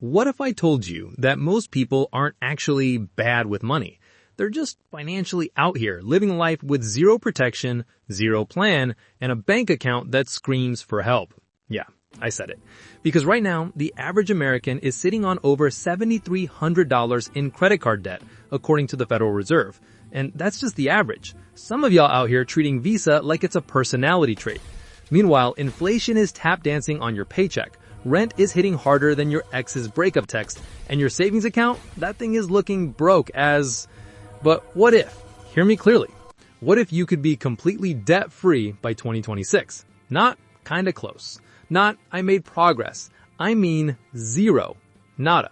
What if I told you that most people aren't actually bad with money? They're just financially out here, living life with zero protection, zero plan, and a bank account that screams for help. Yeah, I said it. Because right now, the average American is sitting on over $7,300 in credit card debt, according to the Federal Reserve. And that's just the average. Some of y'all out here treating Visa like it's a personality trait. Meanwhile, inflation is tap dancing on your paycheck. Rent is hitting harder than your ex's breakup text, and your savings account, that thing is looking broke as... But what if? Hear me clearly. What if you could be completely debt-free by 2026? Not kinda close. Not I made progress. I mean zero. Nada.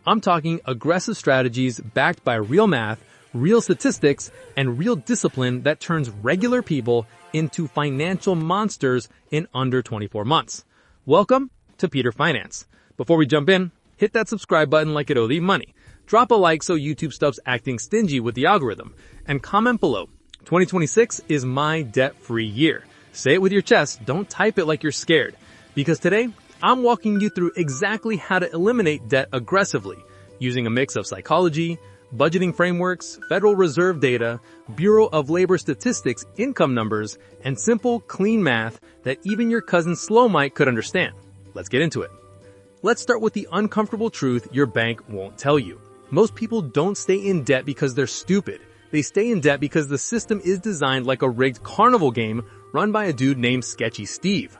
I'm talking aggressive strategies backed by real math, real statistics, and real discipline that turns regular people into financial monsters in under 24 months. Welcome to Peter Finance. Before we jump in, hit that subscribe button like it owed you money. Drop a like so YouTube stops acting stingy with the algorithm. And comment below. 2026 is my debt-free year. Say it with your chest, don't type it like you're scared. Because today, I'm walking you through exactly how to eliminate debt aggressively, using a mix of psychology, budgeting frameworks, Federal Reserve data, Bureau of Labor Statistics income numbers, and simple, clean math that even your cousin Slowmite could understand. Let's get into it. Let's start with the uncomfortable truth your bank won't tell you. Most people don't stay in debt because they're stupid. They stay in debt because the system is designed like a rigged carnival game run by a dude named Sketchy Steve.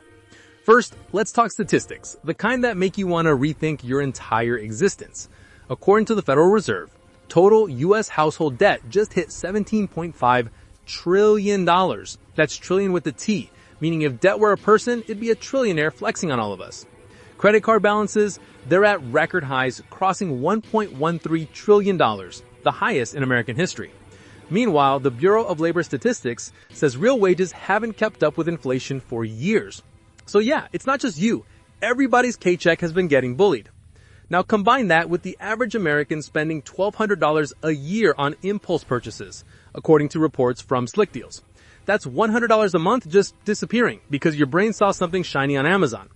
First, let's talk statistics, the kind that make you want to rethink your entire existence. According to the Federal Reserve, total U.S. household debt just hit $17.5 trillion. That's trillion with a T, meaning if debt were a person, it'd be a trillionaire flexing on all of us. Credit card balances, they're at record highs, crossing $1.13 trillion, the highest in American history. Meanwhile, the Bureau of Labor Statistics says real wages haven't kept up with inflation for years. So yeah, it's not just you. Everybody's paycheck has been getting bullied. Now combine that with the average American spending $1,200 a year on impulse purchases, according to reports from Slick Deals. That's $100 a month just disappearing because your brain saw something shiny on Amazon.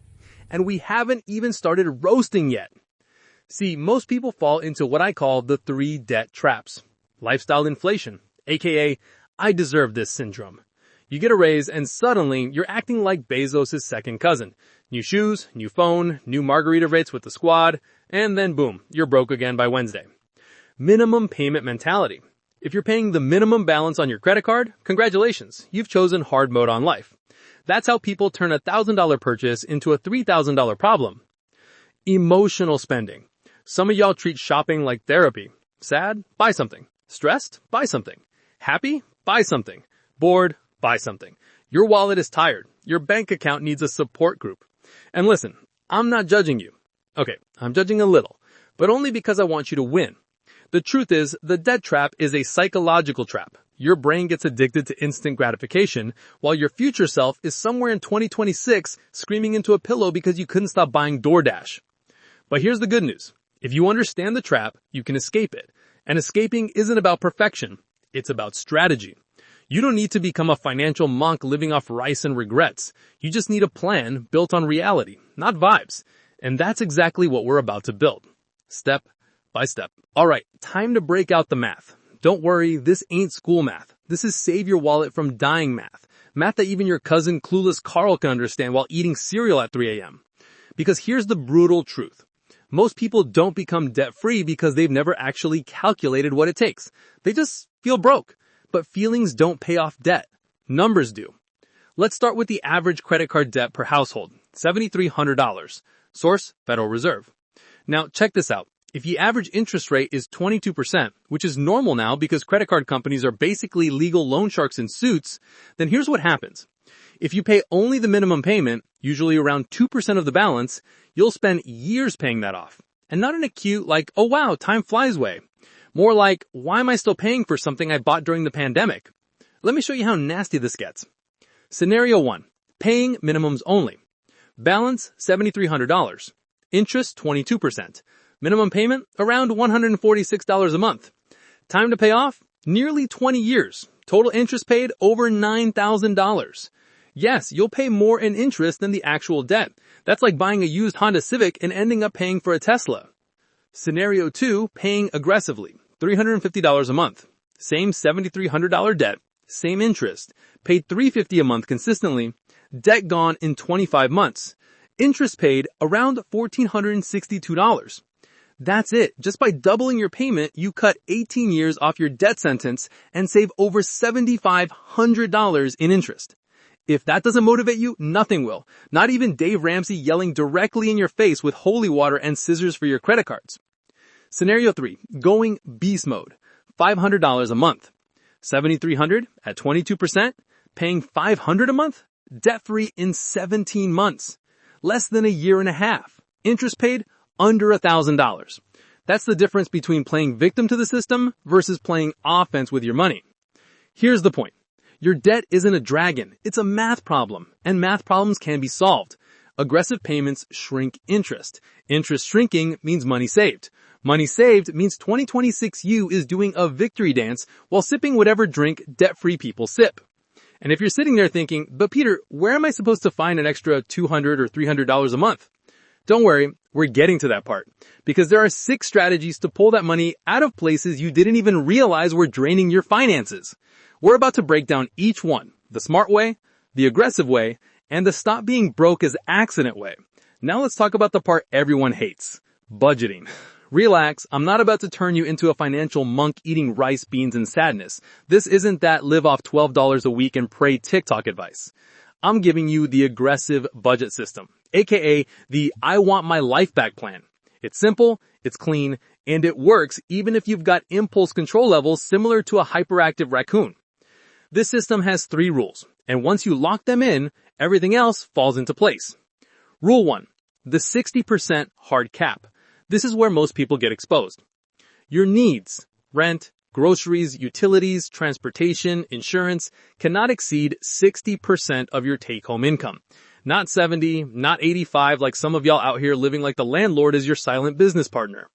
And we haven't even started roasting yet. See, most people fall into what I call the 3 debt traps. Lifestyle inflation, aka I deserve this syndrome. You get a raise and suddenly you're acting like Bezos' second cousin. New shoes, new phone, new margarita rates with the squad, and then boom, you're broke again by Wednesday. Minimum payment mentality. If you're paying the minimum balance on your credit card, congratulations, you've chosen hard mode on life. That's how people turn a $1,000 purchase into a $3,000 problem. Emotional spending. Some of y'all treat shopping like therapy. Sad? Buy something. Stressed? Buy something. Happy? Buy something. Bored? Buy something. Your wallet is tired. Your bank account needs a support group. And listen, I'm not judging you. Okay, I'm judging a little, but only because I want you to win. The truth is, the debt trap is a psychological trap. Your brain gets addicted to instant gratification, while your future self is somewhere in 2026 screaming into a pillow because you couldn't stop buying DoorDash. But here's the good news. If you understand the trap, you can escape it. And escaping isn't about perfection. It's about strategy. You don't need to become a financial monk living off rice and regrets. You just need a plan built on reality, not vibes. And that's exactly what we're about to build. Step by step. All right, time to break out the math. Don't worry, this ain't school math. This is save your wallet from dying math. Math that even your cousin clueless Carl can understand while eating cereal at 3 a.m. Because here's the brutal truth. Most people don't become debt-free because they've never actually calculated what it takes. They just feel broke. But feelings don't pay off debt. Numbers do. Let's start with the average credit card debt per household, $7,300. Source, Federal Reserve. Now check this out. If the average interest rate is 22%, which is normal now because credit card companies are basically legal loan sharks in suits, then here's what happens. If you pay only the minimum payment, usually around 2% of the balance, you'll spend years paying that off. And not in a cute like, oh wow, time flies way. More like, why am I still paying for something I bought during the pandemic? Let me show you how nasty this gets. Scenario 1. Paying minimums only. Balance, $7,300. Interest, 22%. Minimum payment, around $146 a month. Time to pay off, nearly 20 years. Total interest paid, over $9,000. Yes, you'll pay more in interest than the actual debt. That's like buying a used Honda Civic and ending up paying for a Tesla. Scenario 2, paying aggressively, $350 a month. Same $7,300 debt, same interest, paid $350 a month consistently, debt gone in 25 months. Interest paid around $1,462. That's it. Just by doubling your payment, you cut 18 years off your debt sentence and save over $7,500 in interest. If that doesn't motivate you, nothing will. Not even Dave Ramsey yelling directly in your face with holy water and scissors for your credit cards. Scenario 3, going beast mode, $500 a month. $7,300 at 22%, paying $500 a month, debt-free in 17 months. Less than a year and a half. Interest paid under $1,000. That's the difference between playing victim to the system versus playing offense with your money. Here's the point. Your debt isn't a dragon. It's a math problem, and math problems can be solved. Aggressive payments shrink interest. Interest shrinking means money saved. Money saved means 2026 you is doing a victory dance while sipping whatever drink debt-free people sip. And if you're sitting there thinking, but Peter, where am I supposed to find an extra $200 or $300 a month? Don't worry, we're getting to that part. Because there are 6 strategies to pull that money out of places you didn't even realize were draining your finances. We're about to break down each one, the smart way, the aggressive way, and the stop being broke as accident way. Now let's talk about the part everyone hates, budgeting. Relax, I'm not about to turn you into a financial monk eating rice, beans, and sadness. This isn't that live off $12 a week and pray TikTok advice. I'm giving you the aggressive budget system, aka the I want my life back plan. It's simple, it's clean, and it works even if you've got impulse control levels similar to a hyperactive raccoon. This system has 3 rules, and once you lock them in, everything else falls into place. Rule 1, the 60% hard cap. This is where most people get exposed. Your needs, rent, groceries, utilities, transportation, insurance, cannot exceed 60% of your take-home income. Not 70, not 85 like some of y'all out here living like the landlord is your silent business partner.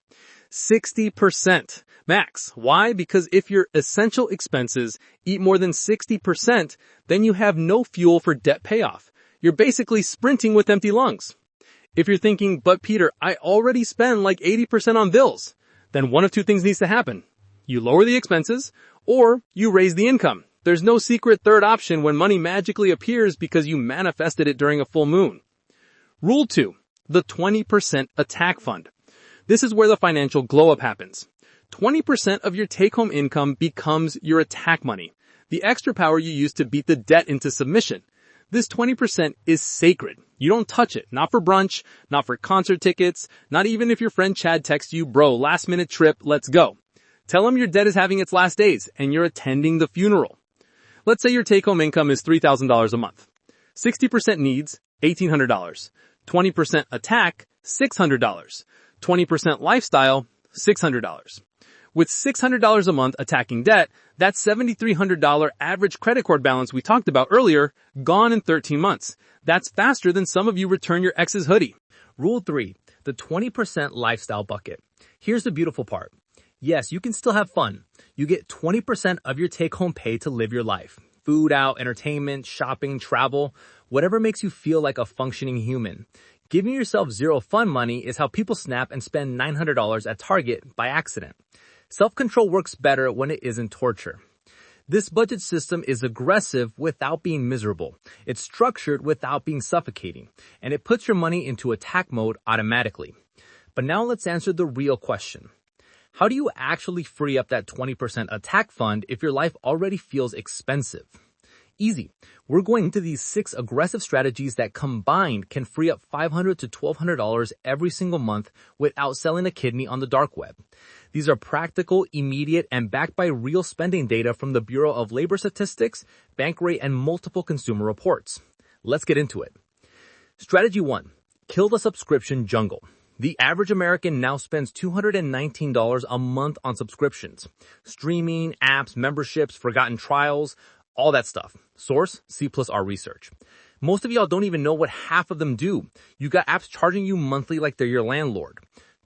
60% max. Why? Because if your essential expenses eat more than 60%, then you have no fuel for debt payoff. You're basically sprinting with empty lungs. If you're thinking, but Peter, I already spend like 80% on bills, then one of 2 things needs to happen. You lower the expenses, or you raise the income. There's no secret third option when money magically appears because you manifested it during a full moon. Rule 2, the 20% attack fund. This is where the financial glow-up happens. 20% of your take-home income becomes your attack money, the extra power you use to beat the debt into submission. This 20% is sacred. You don't touch it. Not for brunch, not for concert tickets, not even if your friend Chad texts you, bro, last minute trip, let's go. Tell him your debt is having its last days and you're attending the funeral. Let's say your take-home income is $3,000 a month. 60% needs, $1,800. 20% attack, $600. 20% lifestyle, $600. With $600 a month attacking debt, that $7,300 average credit card balance we talked about earlier, gone in 13 months. That's faster than some of you return your ex's hoodie. Rule 3, the 20% lifestyle bucket. Here's the beautiful part. Yes, you can still have fun. You get 20% of your take-home pay to live your life. Food out, entertainment, shopping, travel, whatever makes you feel like a functioning human. Giving yourself zero fun money is how people snap and spend $900 at Target by accident. Self-control works better when it isn't torture. This budget system is aggressive without being miserable. It's structured without being suffocating. And it puts your money into attack mode automatically. But now let's answer the real question. How do you actually free up that 20% attack fund if your life already feels expensive? Easy. We're going into these 6 aggressive strategies that combined can free up $500 to $1,200 every single month without selling a kidney on the dark web. These are practical, immediate, and backed by real spending data from the Bureau of Labor Statistics, Bankrate, and multiple consumer reports. Let's get into it. Strategy 1. Kill the subscription jungle. The average American now spends $219 a month on subscriptions. Streaming, apps, memberships, forgotten trials, all that stuff. Source, C+R research. Most of y'all don't even know what half of them do. You got apps charging you monthly like they're your landlord.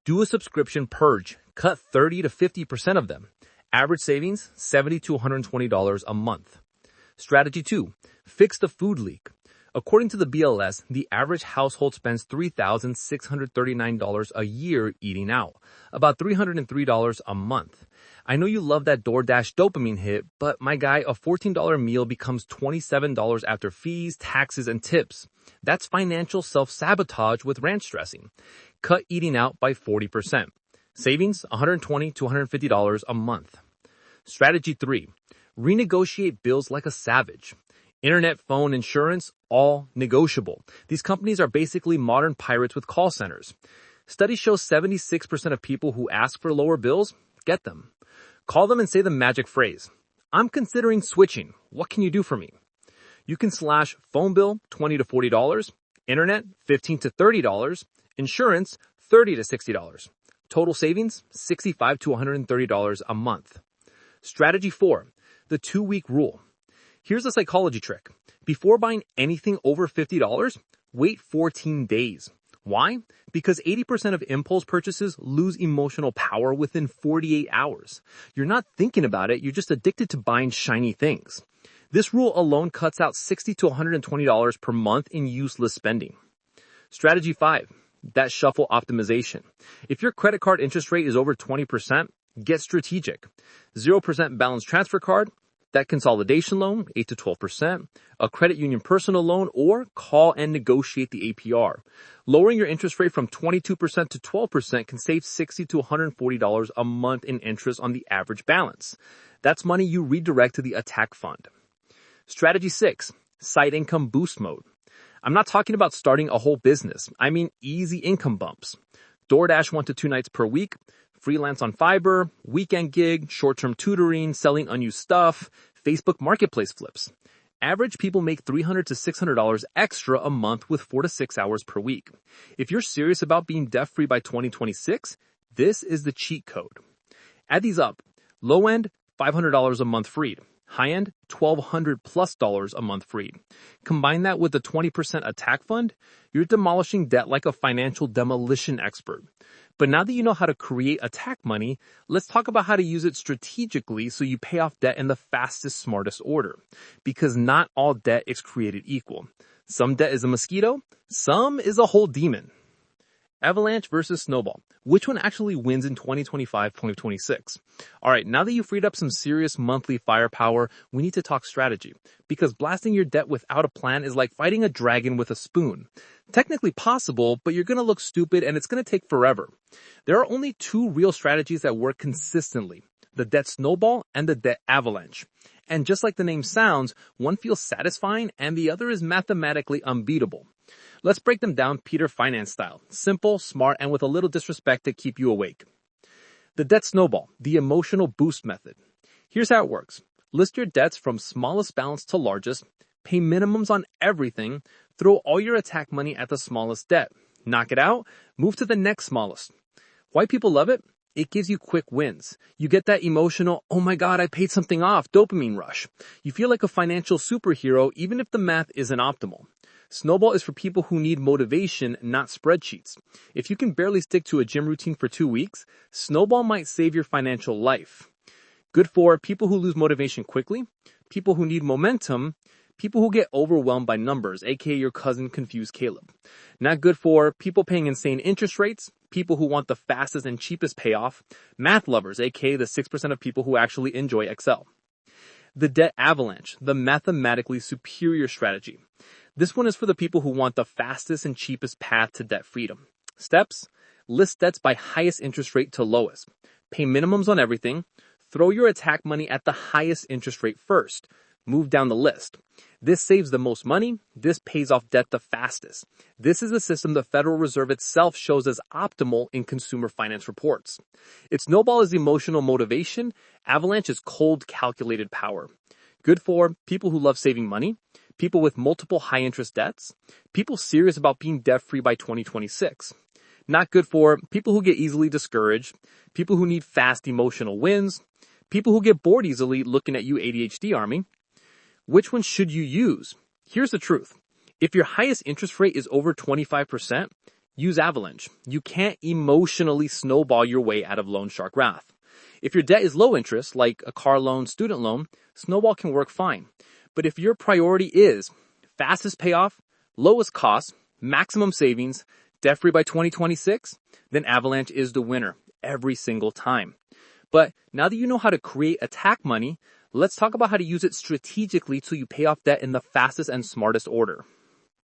Do a subscription purge. Cut 30 to 50% of them. Average savings, $70 to $120 a month. Strategy 2. Fix the food leak. According to the BLS, the average household spends $3,639 a year eating out, about $303 a month. I know you love that DoorDash dopamine hit, but my guy, a $14 meal becomes $27 after fees, taxes, and tips. That's financial self-sabotage with ranch dressing. Cut eating out by 40%. Savings, $120 to $150 a month. Strategy 3. Renegotiate bills like a savage. Internet, phone, insurance, all negotiable. These companies are basically modern pirates with call centers. Studies show 76% of people who ask for lower bills get them. Call them and say the magic phrase. I'm considering switching. What can you do for me? You can slash phone bill $20 to $40, internet $15 to $30, insurance $30 to $60. Total savings $65 to $130 a month. Strategy 4. The 2-week rule. Here's a psychology trick. Before buying anything over $50, wait 14 days. Why? Because 80% of impulse purchases lose emotional power within 48 hours. You're not thinking about it, you're just addicted to buying shiny things. This rule alone cuts out $60 to $120 per month in useless spending. Strategy 5. Debt shuffle optimization. If your credit card interest rate is over 20%, get strategic. 0% balance transfer card, debt consolidation loan, 8 to 12%, a credit union personal loan, or call and negotiate the APR. Lowering your interest rate from 22% to 12% can save $60 to $140 a month in interest on the average balance. That's money you redirect to the attack fund. Strategy 6. Side income boost mode. I'm not talking about starting a whole business. I mean easy income bumps. DoorDash 1 to 2 nights per week, freelance on Fiverr, weekend gig, short-term tutoring, selling unused stuff, Facebook marketplace flips. Average people make $300 to $600 extra a month with 4 to 6 hours per week. If you're serious about being debt-free by 2026, this is the cheat code. Add these up. Low end, $500 a month freed. High end, $1,200 plus a month freed. Combine that with the 20% attack fund, you're demolishing debt like a financial demolition expert. But now that you know how to create attack money, let's talk about how to use it strategically so you pay off debt in the fastest, smartest order. Because not all debt is created equal. Some debt is a mosquito, some is a whole demon. Avalanche versus Snowball. Which one actually wins in 2025-2026? Alright, now that you've freed up some serious monthly firepower, we need to talk strategy. Because blasting your debt without a plan is like fighting a dragon with a spoon. Technically possible, but you're gonna look stupid and it's gonna take forever. There are only 2 real strategies that work consistently. The Debt Snowball and the Debt Avalanche. And just like the name sounds, one feels satisfying and the other is mathematically unbeatable. Let's break them down Peter Finance style. Simple, smart, and with a little disrespect to keep you awake. The Debt Snowball, the emotional boost method. Here's how it works. List your debts from smallest balance to largest, pay minimums on everything, throw all your attack money at the smallest debt. Knock it out, move to the next smallest. Why people love it? It gives you quick wins. You get that emotional, oh my god, I paid something off, dopamine rush. You feel like a financial superhero even if the math isn't optimal. Snowball is for people who need motivation, not spreadsheets. If you can barely stick to a gym routine for 2 weeks, Snowball might save your financial life. Good for people who lose motivation quickly, people who need momentum, people who get overwhelmed by numbers, aka your cousin confused Caleb. Not good for people paying insane interest rates, people who want the fastest and cheapest payoff, math lovers, aka the 6% of people who actually enjoy Excel. The Debt Avalanche, the mathematically superior strategy. This one is for the people who want the fastest and cheapest path to debt freedom. Steps: list debts by highest interest rate to lowest. Pay minimums on everything. Throw your attack money at the highest interest rate first. Move down the list. This saves the most money. This pays off debt the fastest. This is the system the Federal Reserve itself shows as optimal in consumer finance reports. Its Snowball is emotional motivation. Avalanche is cold, calculated power. Good for people who love saving money, people with multiple high-interest debts, people serious about being debt-free by 2026. Not good for people who get easily discouraged, people who need fast emotional wins, people who get bored easily looking at you ADHD army. Which one should you use? Here's the truth. If your highest interest rate is over 25%, use Avalanche. You can't emotionally snowball your way out of loan shark wrath. If your debt is low interest, like a car loan, student loan, Snowball can work fine. But if your priority is fastest payoff, lowest cost, maximum savings, debt-free by 2026, then Avalanche is the winner every single time. But now that you know how to create attack money, let's talk about how to use it strategically so you pay off debt in the fastest and smartest order.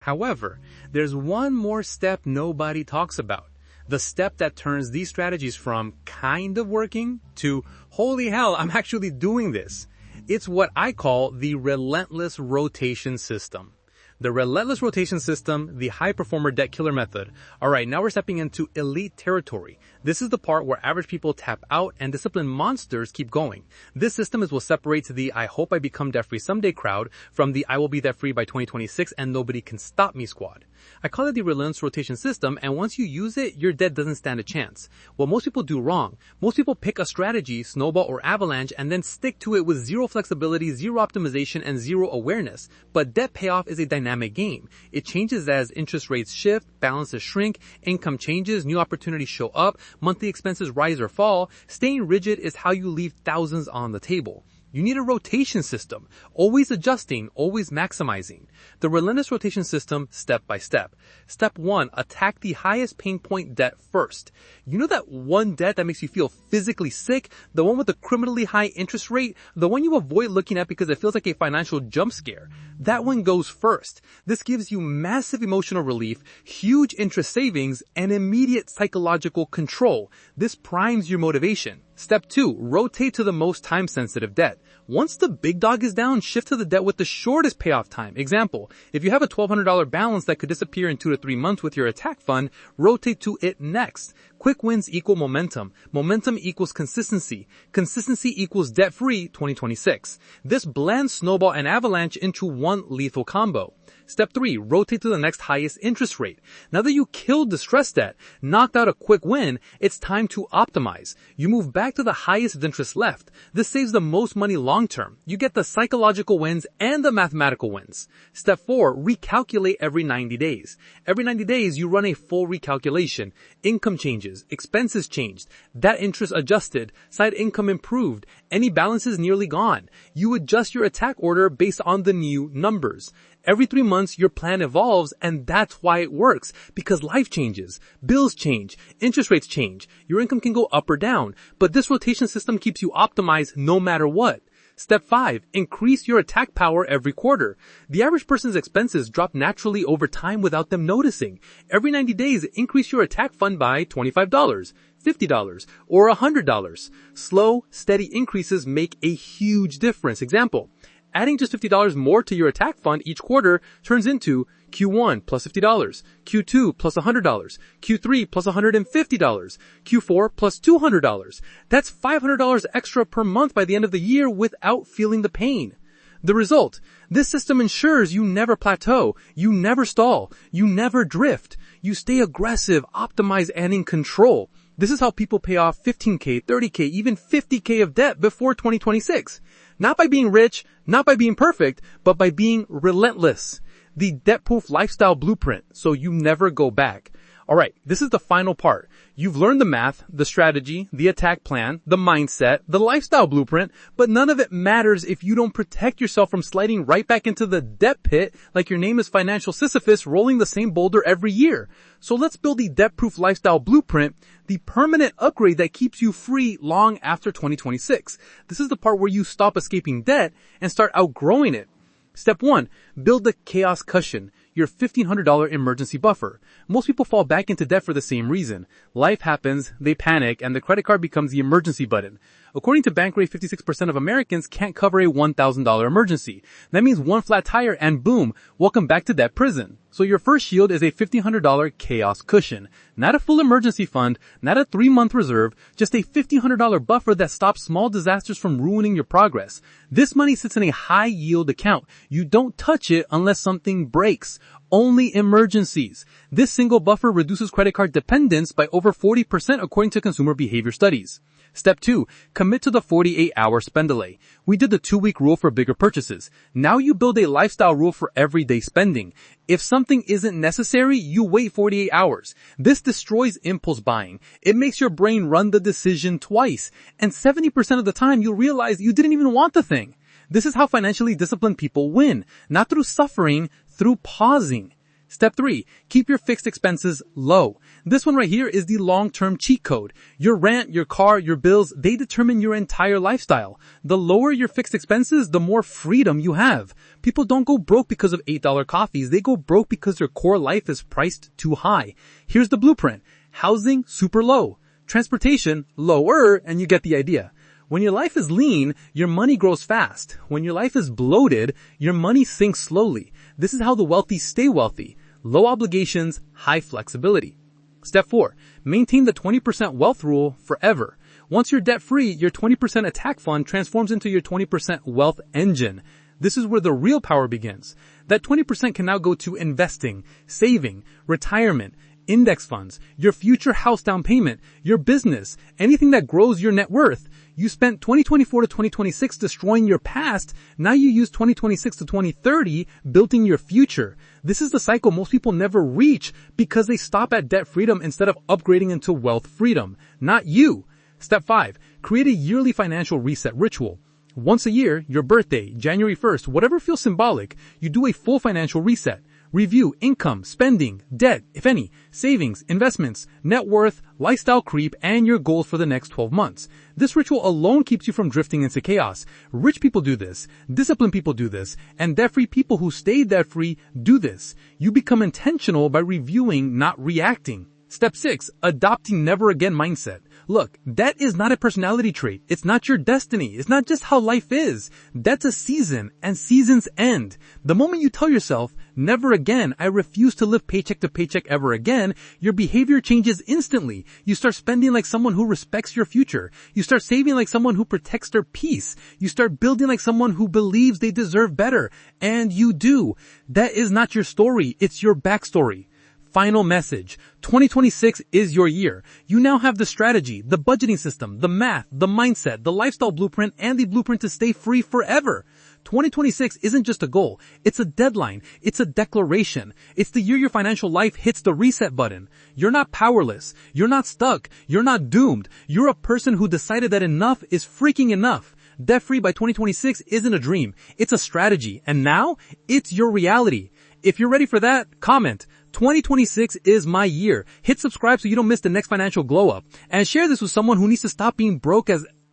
However, there's one more step nobody talks about. The step that turns these strategies from kind of working to, holy hell, I'm actually doing this. It's what I call the Relentless Rotation System. The Relentless Rotation System, the high performer debt killer method. Alright, now we're stepping into elite territory. This is the part where average people tap out and disciplined monsters keep going. This system is what separates the I hope I become debt free someday crowd from the I will be debt free by 2026 and nobody can stop me squad. I call it the Relentless Rotation System, and once you use it, your debt doesn't stand a chance. What most people do wrong, most people pick a strategy, Snowball or Avalanche, and then stick to it with zero flexibility, zero optimization, and zero awareness. But debt payoff is a dynamic game. It changes as interest rates shift, balances shrink, income changes, new opportunities show up, monthly expenses rise or fall. Staying rigid is how you leave thousands on the table. You need a rotation system, always adjusting, always maximizing. The Relentless Rotation System, step by step. Step 1, attack the highest pain point debt first. You know that one debt that makes you feel physically sick? The one with the criminally high interest rate? The one you avoid looking at because it feels like a financial jump scare? That one goes first. This gives you massive emotional relief, huge interest savings, and immediate psychological control. This primes your motivation. Step 2, rotate to the most time-sensitive debt. Once the big dog is down, shift to the debt with the shortest payoff time. Example, if you have a $1,200 balance that could disappear in 2 to 3 months with your attack fund, rotate to it next. Quick wins equal momentum. Momentum equals consistency. Consistency equals debt-free 2026. This blends Snowball and Avalanche into one lethal combo. Step 3, rotate to the next highest interest rate. Now that you killed distress debt, knocked out a quick win, it's time to optimize. You move back to the highest interest left. This saves the most money long term. You get the psychological wins and the mathematical wins. Step 4, recalculate every 90 days. Every 90 days, you run a full recalculation. Income changes, expenses changed, that interest adjusted, side income improved, any balances nearly gone. You adjust your attack order based on the new numbers. Every 3 months, your plan evolves, and that's why it works. Because life changes, bills change, interest rates change, your income can go up or down, but this rotation system keeps you optimized no matter what. Step 5, increase your attack power every quarter. The average person's expenses drop naturally over time without them noticing. Every 90 days, increase your attack fund by $25, $50, or $100. Slow, steady increases make a huge difference. Example, adding just $50 more to your attack fund each quarter turns into Q1 plus $50, Q2 plus $100, Q3 plus $150, Q4 plus $200. That's $500 extra per month by the end of the year without feeling the pain. The result, this system ensures you never plateau, you never stall, you never drift. You stay aggressive, optimized, and in control. This is how people pay off 15K, 30K, even 50K of debt before 2026. Not by being rich, not by being perfect, but by being relentless. The debt-proof lifestyle blueprint, so you never go back. Alright, this is the final part. You've learned the math, the strategy, the attack plan, the mindset, the lifestyle blueprint, but none of it matters if you don't protect yourself from sliding right back into the debt pit like your name is Financial Sisyphus rolling the same boulder every year. So let's build the debt-proof lifestyle blueprint, the permanent upgrade that keeps you free long after 2026. This is the part where you stop escaping debt and start outgrowing it. Step 1, build the chaos cushion, your $1,500 emergency buffer. Most people fall back into debt for the same reason. Life happens, they panic, and the credit card becomes the emergency button. According to Bankrate, 56% of Americans can't cover a $1,000 emergency. That means one flat tire and boom, welcome back to debt prison. So your first shield is a $1,500 chaos cushion. Not a full emergency fund, not a 3-month reserve, just a $1,500 buffer that stops small disasters from ruining your progress. This money sits in a high yield account. You don't touch it unless something breaks. Only emergencies. This single buffer reduces credit card dependence by over 40% according to consumer behavior studies. Step 2, commit to the 48-hour spend delay. We did the 2-week rule for bigger purchases. Now you build a lifestyle rule for everyday spending. If something isn't necessary, you wait 48 hours. This destroys impulse buying. It makes your brain run the decision twice. And 70% of the time you'll realize you didn't even want the thing. This is how financially disciplined people win. Not through suffering, through pausing. Step 3, keep your fixed expenses low. This one right here is the long-term cheat code. Your rent, your car, your bills, they determine your entire lifestyle. The lower your fixed expenses, the more freedom you have. People don't go broke because of $8 coffees. They go broke because their core life is priced too high. Here's the blueprint. Housing, super low. Transportation, lower, and you get the idea. When your life is lean, your money grows fast. When your life is bloated, your money sinks slowly. This is how the wealthy stay wealthy. Low obligations, high flexibility. Step 4, maintain the 20% wealth rule forever. Once you're debt-free, your 20% attack fund transforms into your 20% wealth engine. This is where the real power begins. That 20% can now go to investing, saving, retirement, index funds, your future house down payment, your business, anything that grows your net worth. You spent 2024 to 2026 destroying your past. Now you use 2026 to 2030 building your future. This is the cycle most people never reach because they stop at debt freedom instead of upgrading into wealth freedom. Not you. Step 5, create a yearly financial reset ritual. Once a year, your birthday, January 1st, whatever feels symbolic, you do a full financial reset. Review income, spending, debt, if any, savings, investments, net worth, lifestyle creep, and your goals for the next 12 months. This ritual alone keeps you from drifting into chaos. Rich people do this, disciplined people do this, and debt-free people who stay debt-free do this. You become intentional by reviewing, not reacting. Step 6, adopting never again mindset. Look, debt is not a personality trait. It's not your destiny. It's not just how life is. Debt's a season, and seasons end. The moment you tell yourself, never again, I refuse to live paycheck to paycheck ever again, your behavior changes instantly. You start spending like someone who respects your future. You start saving like someone who protects their peace. You start building like someone who believes they deserve better. And you do. That is not your story. It's your backstory. Final message. 2026 is your year. You now have the strategy, the budgeting system, the math, the mindset, the lifestyle blueprint, and the blueprint to stay free forever. 2026 isn't just a goal. It's a deadline. It's a declaration. It's the year your financial life hits the reset button. You're not powerless. You're not stuck. You're not doomed. You're a person who decided that enough is freaking enough. Debt-free by 2026 isn't a dream. It's a strategy. And now, it's your reality. If you're ready for that, comment. 2026 is my year. Hit subscribe so you don't miss the next financial glow up. And share this with someone who needs to stop being broke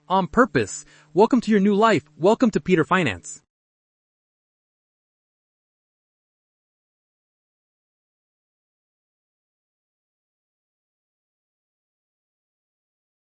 on purpose. Welcome to your new life. Welcome to Peter Finance.